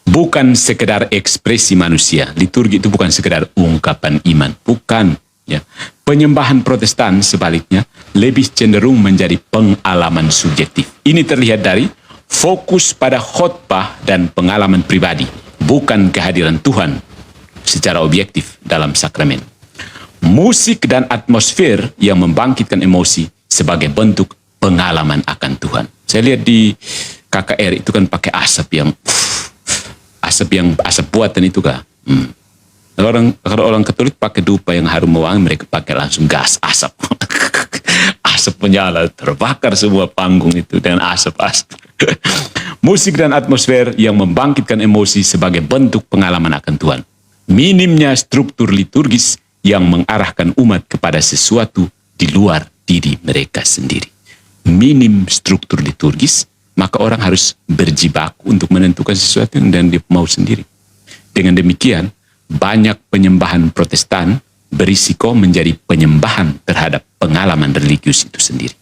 [SPEAKER 1] Bukan sekedar ekspresi manusia. Liturgi itu bukan sekedar ungkapan iman, bukan. Ya. Penyembahan Protestan sebaliknya lebih cenderung menjadi pengalaman subjektif. Ini terlihat dari fokus pada khotbah dan pengalaman pribadi, bukan kehadiran Tuhan secara objektif dalam sakramen. Musik dan atmosfer yang membangkitkan emosi sebagai bentuk pengalaman akan Tuhan. Saya lihat di KKR itu kan pakai asap buatan itu kah? Kalau orang Katolik pakai dupa yang harum mewangi, mereka pakai langsung gas asap. Asap menyala, terbakar semua panggung itu dengan asap-asap. Musik dan atmosfer yang membangkitkan emosi sebagai bentuk pengalaman akan Tuhan. Minimnya struktur liturgis yang mengarahkan umat kepada sesuatu di luar diri mereka sendiri. Minim struktur liturgis, maka orang harus berjibaku untuk menentukan sesuatu yang dia mau sendiri. Dengan demikian, banyak penyembahan Protestan berisiko menjadi penyembahan terhadap pengalaman religius itu sendiri.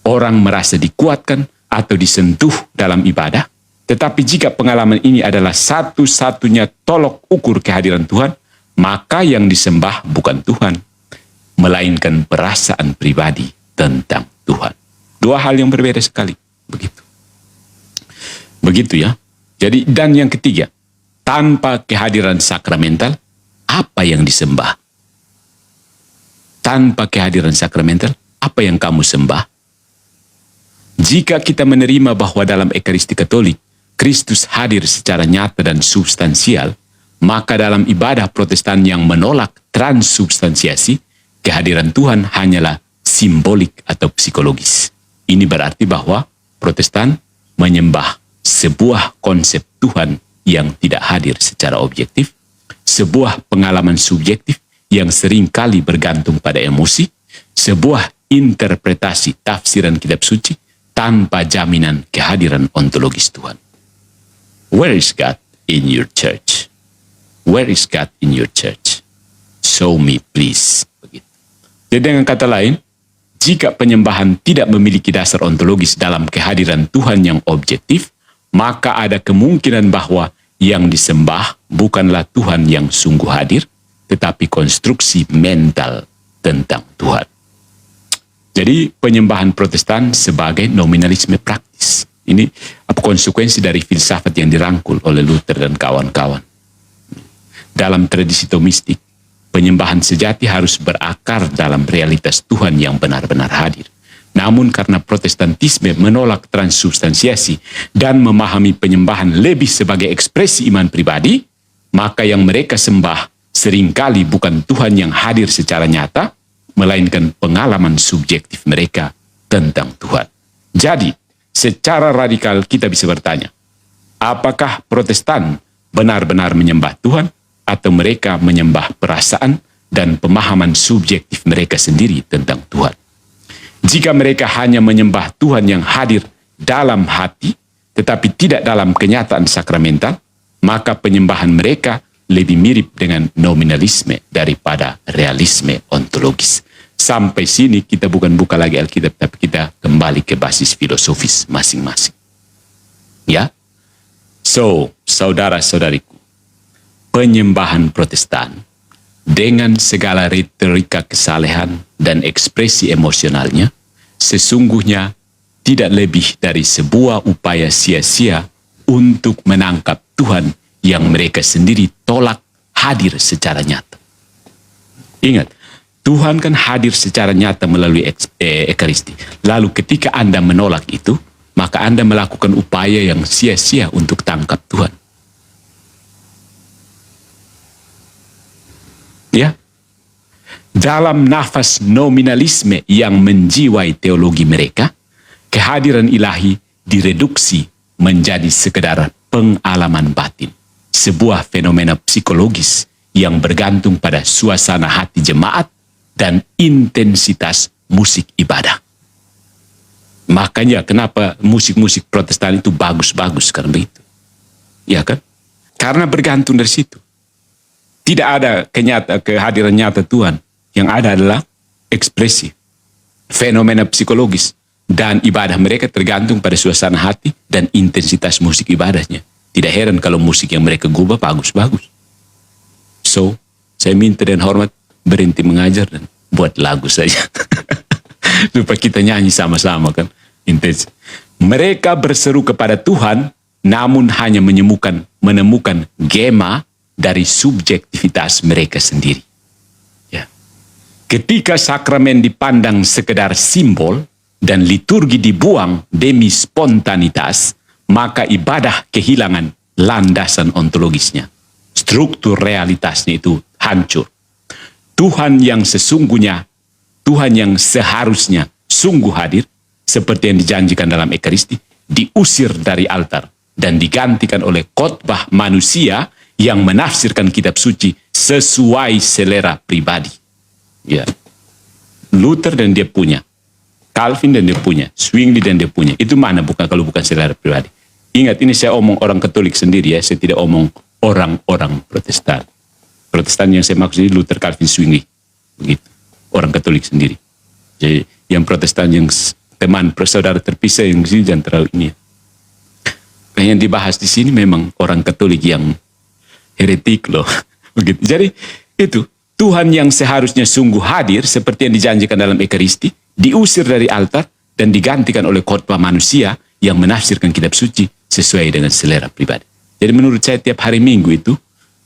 [SPEAKER 1] Orang merasa dikuatkan atau disentuh dalam ibadah, tetapi jika pengalaman ini adalah satu-satunya tolok ukur kehadiran Tuhan, maka yang disembah bukan Tuhan, melainkan perasaan pribadi tentang Tuhan. Dua hal yang berbeda sekali. Begitu ya. Jadi, dan yang ketiga, tanpa kehadiran sakramental, apa yang disembah? Tanpa kehadiran sakramental, apa yang kamu sembah? Jika kita menerima bahwa dalam Ekaristi Katolik, Kristus hadir secara nyata dan substansial, maka dalam ibadah Protestan yang menolak transubstansiasi, kehadiran Tuhan hanyalah simbolik atau psikologis. Ini berarti bahwa Protestan menyembah sebuah konsep Tuhan yang tidak hadir secara objektif, sebuah pengalaman subjektif yang seringkali bergantung pada emosi, sebuah interpretasi tafsiran kitab suci tanpa jaminan kehadiran ontologis Tuhan. Where is God in your church? Where is God in your church? Show me, please. Begitu. Jadi dengan kata lain, jika penyembahan tidak memiliki dasar ontologis dalam kehadiran Tuhan yang objektif, maka ada kemungkinan bahwa yang disembah bukanlah Tuhan yang sungguh hadir, tetapi konstruksi mental tentang Tuhan. Jadi penyembahan Protestan sebagai nominalisme praktis. Ini apa konsekuensi dari filsafat yang dirangkul oleh Luther dan kawan-kawan. Dalam tradisi Thomistik, penyembahan sejati harus berakar dalam realitas Tuhan yang benar-benar hadir. Namun karena Protestantisme menolak transubstansiasi dan memahami penyembahan lebih sebagai ekspresi iman pribadi, maka yang mereka sembah seringkali bukan Tuhan yang hadir secara nyata, melainkan pengalaman subjektif mereka tentang Tuhan. Jadi, secara radikal kita bisa bertanya, apakah Protestan benar-benar menyembah Tuhan atau mereka menyembah perasaan dan pemahaman subjektif mereka sendiri tentang Tuhan? Jika mereka hanya menyembah Tuhan yang hadir dalam hati, tetapi tidak dalam kenyataan sakramental, maka penyembahan mereka lebih mirip dengan nominalisme daripada realisme ontologis. Sampai sini kita bukan buka lagi Alkitab, tapi kita kembali ke basis filosofis masing-masing. Ya? So, saudara-saudariku, penyembahan Protestan dengan segala retorika kesalehan dan ekspresi emosionalnya, sesungguhnya tidak lebih dari sebuah upaya sia-sia untuk menangkap Tuhan yang mereka sendiri tolak hadir secara nyata. Ingat, Tuhan kan hadir secara nyata melalui Ekaristi. Lalu ketika Anda menolak itu, maka Anda melakukan upaya yang sia-sia untuk tangkap Tuhan. Ya, dalam nafas nominalisme yang menjiwai teologi mereka, kehadiran ilahi direduksi menjadi sekedar pengalaman batin, sebuah fenomena psikologis yang bergantung pada suasana hati jemaat dan intensitas musik ibadah. Makanya kenapa musik-musik Protestan itu bagus-bagus karena begitu. Ya kan? Karena bergantung dari situ. Tidak ada kehadiran nyata Tuhan. Yang ada adalah ekspresi, fenomena psikologis, dan ibadah mereka tergantung pada suasana hati dan intensitas musik ibadahnya. Tidak heran kalau musik yang mereka gubah bagus-bagus. So, saya minta dan hormat berhenti mengajar dan buat lagu saja. Supaya kita nyanyi sama-sama kan. Intens. Mereka berseru kepada Tuhan, namun hanya menemukan gema dari subjektivitas mereka sendiri. Ya. Ketika sakramen dipandang sekedar simbol dan liturgi dibuang demi spontanitas, maka ibadah kehilangan landasan ontologisnya. Struktur realitasnya itu hancur. Tuhan yang sesungguhnya, Tuhan yang seharusnya sungguh hadir, seperti yang dijanjikan dalam Ekaristi, diusir dari altar dan digantikan oleh khotbah manusia yang menafsirkan kitab suci sesuai selera pribadi. Ya. Luther dan dia punya, Calvin dan dia punya, Zwingli dan dia punya. Itu mana kalau bukan selera pribadi? Ingat, ini saya omong orang Katolik sendiri ya, saya tidak omong orang-orang Protestan. Protestan yang saya maksud ini Luther, Calvin, Zwingli. Begitu. Orang Katolik sendiri. Jadi yang Protestan yang teman saudara terpisah yang sini jangan terlalu ini. Yang dibahas di sini memang orang Katolik yang heretik loh. Begitu. Jadi itu Tuhan yang seharusnya sungguh hadir seperti yang dijanjikan dalam Ekaristi diusir dari altar dan digantikan oleh khotbah manusia yang menafsirkan kitab suci sesuai dengan selera pribadi. Jadi menurut saya tiap hari Minggu itu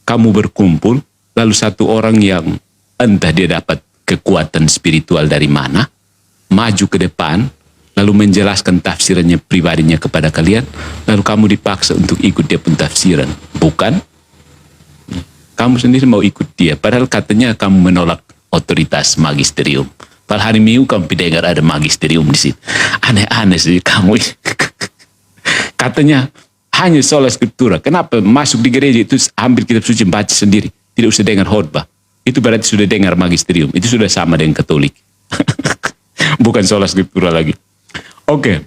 [SPEAKER 1] kamu berkumpul, lalu satu orang yang entah dia dapat kekuatan spiritual dari mana, maju ke depan, lalu menjelaskan tafsirannya pribadinya kepada kalian, lalu kamu dipaksa untuk ikut dia pun tafsiran. Bukan? Kamu sendiri mau ikut dia, padahal katanya kamu menolak otoritas magisterium. Padahal hari Minggu kamu dengar ada magisterium di sini. Aneh-aneh sih kamu. Katanya hanya sola scriptura. Kenapa masuk di gereja itu ambil kitab suci baca sendiri, tidak usah dengar khotbah? Itu berarti sudah dengar magisterium. Itu sudah sama dengan Katolik. Bukan sola scriptura lagi. Oke.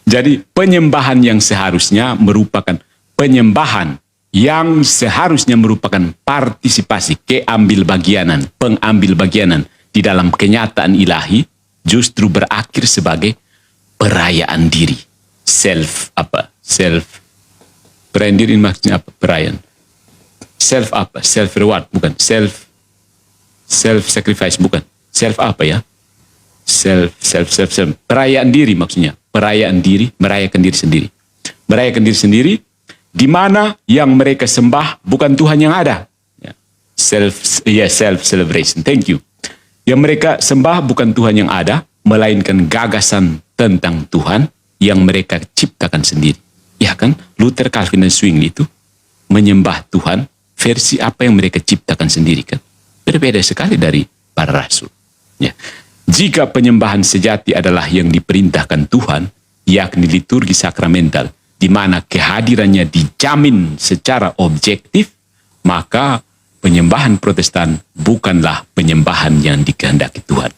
[SPEAKER 1] Jadi penyembahan yang seharusnya merupakan partisipasi, pengambil bagianan di dalam kenyataan ilahi, justru berakhir sebagai perayaan diri. Perayaan diri maksudnya apa? Perayaan. Self reward, bukan. Self sacrifice, bukan. Self apa ya? Self. Perayaan diri maksudnya. Perayaan diri, merayakan diri sendiri. Merayakan diri sendiri, di mana yang mereka sembah bukan Tuhan yang ada. Self celebration. Thank you. Yang mereka sembah bukan Tuhan yang ada, melainkan gagasan tentang Tuhan yang mereka ciptakan sendiri. Ya kan? Luther, Calvin, dan Zwingli itu menyembah Tuhan versi apa yang mereka ciptakan sendiri kan. Berbeda sekali dari para rasul. Ya. Jika penyembahan sejati adalah yang diperintahkan Tuhan, yakni liturgi sakramental, di mana kehadirannya dijamin secara objektif, maka penyembahan Protestan bukanlah penyembahan yang dikehendaki Tuhan.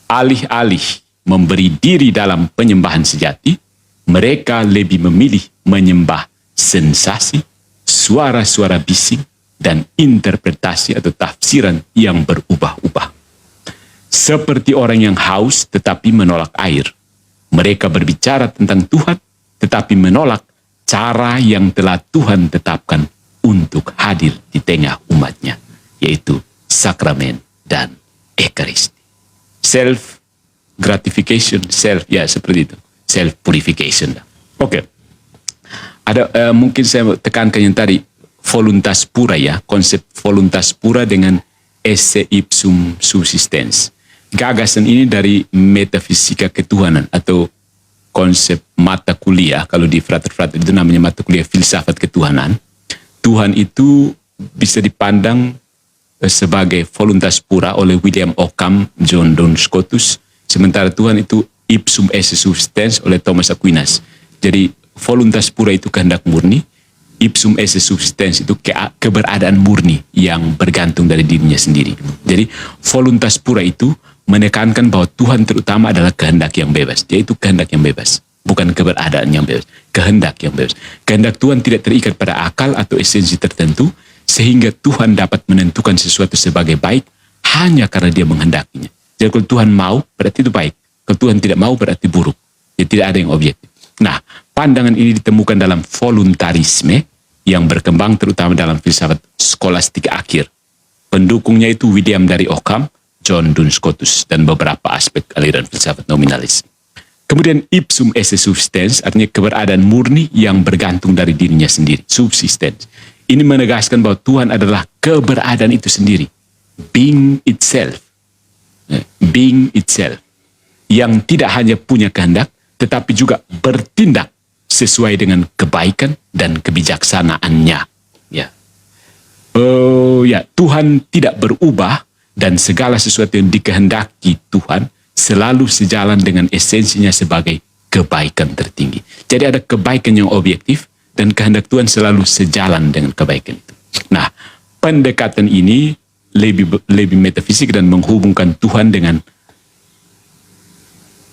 [SPEAKER 1] Alih-alih memberi diri dalam penyembahan sejati, mereka lebih memilih menyembah sensasi, suara-suara bising, dan interpretasi atau tafsiran yang berubah-ubah. Seperti orang yang haus tetapi menolak air. Mereka berbicara tentang Tuhan tetapi menolak cara yang telah Tuhan tetapkan untuk hadir di tengah umatnya, yaitu sakramen dan ekaristi. Self gratification, seperti itu. Self purification. Oke. Ada mungkin saya tekankan yang tadi voluntas pura ya, konsep voluntas pura dengan esse ipsum subsistens. Gagasan ini dari metafisika ketuhanan atau konsep mata kuliah, kalau di frater-frater itu namanya mata kuliah filsafat ketuhanan. Tuhan itu bisa dipandang sebagai voluntas pura oleh William Ockham, John Duns Scotus, sementara Tuhan itu ipsum esse subsistens oleh Thomas Aquinas. Jadi voluntas pura itu kehendak murni, ipsum esse subsistens itu keberadaan murni yang bergantung dari dirinya sendiri. Jadi voluntas pura itu menekankan bahwa Tuhan terutama adalah kehendak yang bebas, yaitu kehendak yang bebas. Bukan keberadaan yang bebas, kehendak yang bebas. Kehendak Tuhan tidak terikat pada akal atau esensi tertentu, sehingga Tuhan dapat menentukan sesuatu sebagai baik hanya karena dia menghendakinya. Jadi kalau Tuhan mau, berarti itu baik. Kalau Tuhan tidak mau, berarti buruk. Jadi tidak ada yang objektif. Nah, pandangan ini ditemukan dalam voluntarisme yang berkembang terutama dalam filsafat skolastik akhir. Pendukungnya itu William dari Ockham, John Duns Scotus, dan beberapa aspek aliran filsafat nominalis. Kemudian ipsum esse subsistens artinya keberadaan murni yang bergantung dari dirinya sendiri, subsistens. Ini menegaskan bahwa Tuhan adalah keberadaan itu sendiri, being itself, yang tidak hanya punya kehendak, tetapi juga bertindak sesuai dengan kebaikan dan kebijaksanaannya. Tuhan tidak berubah dan segala sesuatu yang dikehendaki Tuhan selalu sejalan dengan esensinya sebagai kebaikan tertinggi. Jadi ada kebaikan yang objektif dan kehendak Tuhan selalu sejalan dengan kebaikan itu. Nah, pendekatan ini lebih metafisik dan menghubungkan Tuhan dengan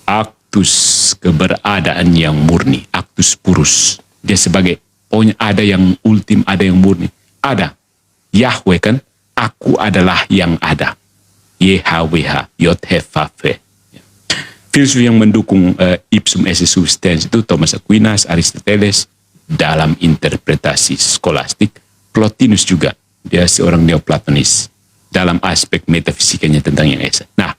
[SPEAKER 1] aktus keberadaan yang murni, aktus purus. Dia sebagai, pokoknya ada yang ultim, ada yang murni. Ada. Yahweh kan, aku adalah yang ada. YHWH, Yod-Heh-Vav-He. Filsuf yang mendukung ipsum esse subsistens itu Thomas Aquinas, Aristoteles dalam interpretasi skolastik, Plotinus juga, dia seorang neoplatonis dalam aspek metafisikanya tentang yang esa. Nah,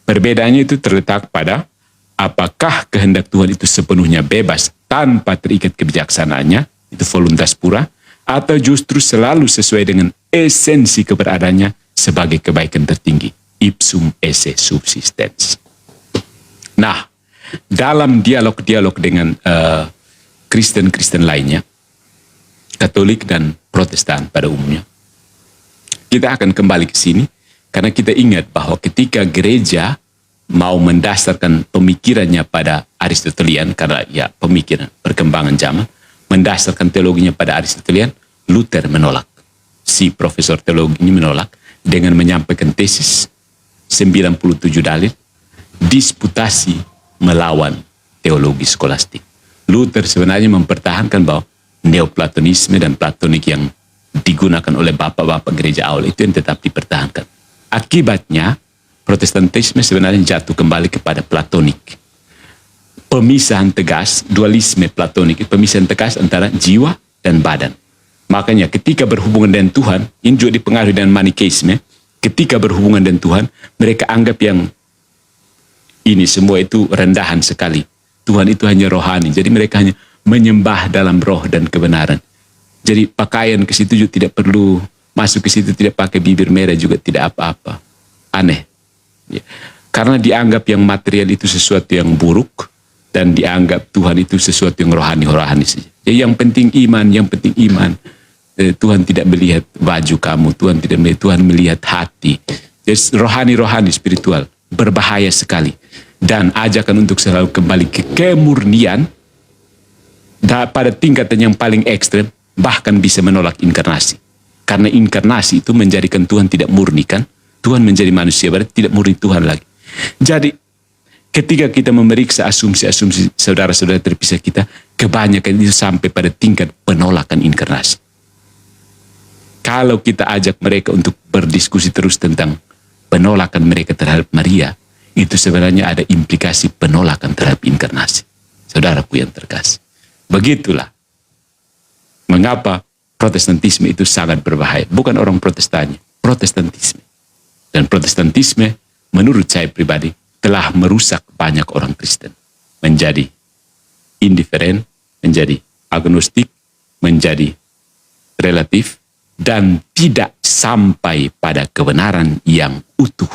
[SPEAKER 1] perbedaannya itu terletak pada apakah kehendak Tuhan itu sepenuhnya bebas tanpa terikat kebijaksanaannya, itu voluntas pura, atau justru selalu sesuai dengan esensi keberadaannya sebagai kebaikan tertinggi, ipsum esse subsistens. Nah, dalam dialog-dialog dengan Kristen-Kristen lainnya, Katolik dan Protestan pada umumnya, kita akan kembali ke sini karena kita ingat bahwa ketika gereja mau mendasarkan pemikirannya pada Aristotelian, karena ya pemikiran perkembangan zaman, mendasarkan teologinya pada Aristotelian, Luther menolak. Si profesor teologi ini menolak dengan menyampaikan tesis 97 dalil, disputasi melawan teologi skolastik. Luther sebenarnya mempertahankan bahwa Neoplatonisme dan Platonik yang digunakan oleh bapak-bapak gereja awal itu yang tetap dipertahankan. Akibatnya, Protestantisme sebenarnya jatuh kembali kepada Platonik. Pemisahan tegas, dualisme Platonik, pemisahan tegas antara jiwa dan badan. Makanya ketika berhubungan dengan Tuhan, ini juga dipengaruhi dengan Manikeisme, ketika berhubungan dengan Tuhan, mereka anggap yang ini semua itu rendahan sekali. Tuhan itu hanya rohani, jadi mereka hanya menyembah dalam roh dan kebenaran. Jadi pakaian ke situ juga tidak perlu, masuk ke situ tidak pakai bibir merah juga tidak apa-apa. Aneh. Ya. Karena dianggap yang material itu sesuatu yang buruk, dan dianggap Tuhan itu sesuatu yang rohani-rohani saja. Jadi yang penting iman. Tuhan tidak melihat baju kamu, Tuhan melihat hati. Jadi rohani-rohani spiritual, berbahaya sekali. Dan ajakan untuk selalu kembali ke kemurnian, pada tingkatan yang paling ekstrem, bahkan bisa menolak inkarnasi. Karena inkarnasi itu menjadikan Tuhan tidak murni kan? Tuhan menjadi manusia, berarti tidak murni Tuhan lagi. Jadi, ketika kita memeriksa asumsi-asumsi saudara-saudara terpisah kita, kebanyakan itu sampai pada tingkat penolakan inkarnasi. Kalau kita ajak mereka untuk berdiskusi terus tentang penolakan mereka terhadap Maria, itu sebenarnya ada implikasi penolakan terhadap inkarnasi. Saudaraku yang terkasih. Begitulah mengapa Protestantisme itu sangat berbahaya. Bukan orang Protestannya, Protestantisme. Dan Protestantisme menurut saya pribadi telah merusak banyak orang Kristen. Menjadi indiferen, menjadi agnostik, menjadi relatif, dan tidak sampai pada kebenaran yang utuh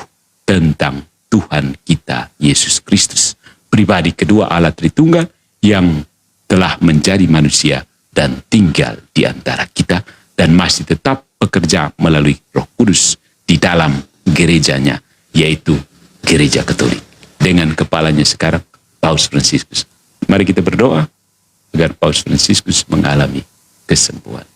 [SPEAKER 1] tentang Tuhan kita Yesus Kristus, pribadi kedua Allah Tritunggal yang telah menjadi manusia dan tinggal di antara kita dan masih tetap bekerja melalui Roh Kudus di dalam gerejanya, yaitu Gereja Katolik. Dengan kepalanya sekarang Paus Fransiskus. Mari kita berdoa agar Paus Fransiskus mengalami kesembuhan.